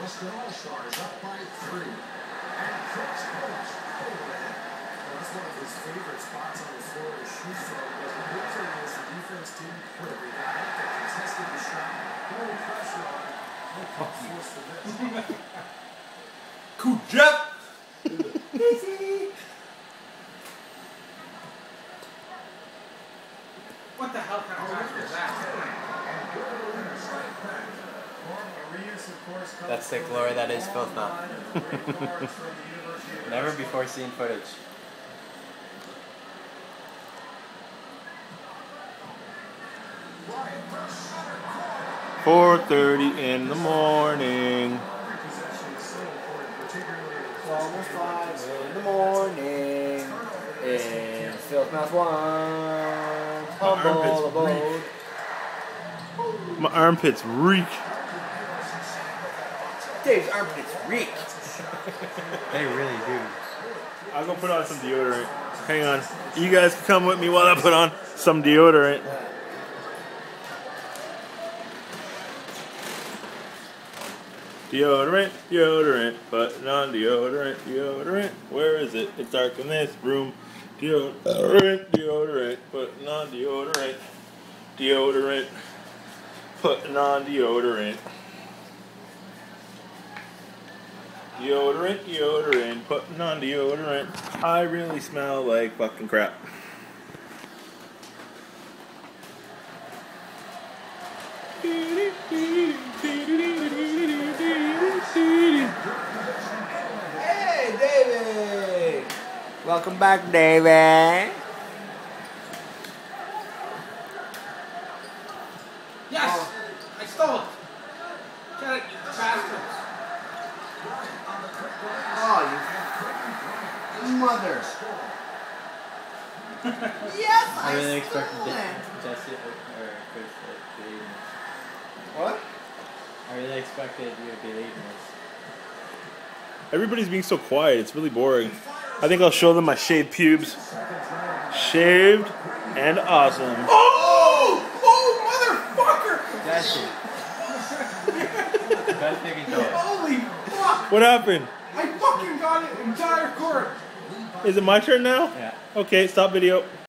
Western All-Stars up by 3. And Chris Coach over the head. Well, that's one of his favorite spots on the floor to shoot from. But the good thing is the defense didn't put it. They got out there, contested the shot, no pressure on it. No force for this. Kujep! What the hell kind of touch was that? That's the glory that is Filth Mouth. Never before seen footage. $4:30 in the morning. It's almost 5 in the morning. And Filth Mouth 1. Humble abode. My armpits reek. Dave's armpits reek. They really do. I'm gonna put on some deodorant. Hang on. You guys can come with me while I put on some deodorant. Deodorant, deodorant, putting on deodorant, deodorant. Where is it? It's dark in this room. Deodorant, deodorant, putting on deodorant, deodorant, putting on deodorant. Deodorant, deodorant, putting on deodorant. I really smell like fucking crap. Hey, David! Welcome back, David. Yes! I stole it! Get it, you bastards! Oh, you mother. Yes, I really expected Jesse or Chris to lead this. What? I really expected you to be leading this. Everybody's being so quiet. It's really boring. I think I'll show them my shaved pubes. Shaved and awesome. Oh! Oh, motherfucker! Jesse. Best thing you can Holy fuck! What happened? I fucking got it entire court! Is it my turn now? Yeah. Okay, stop video.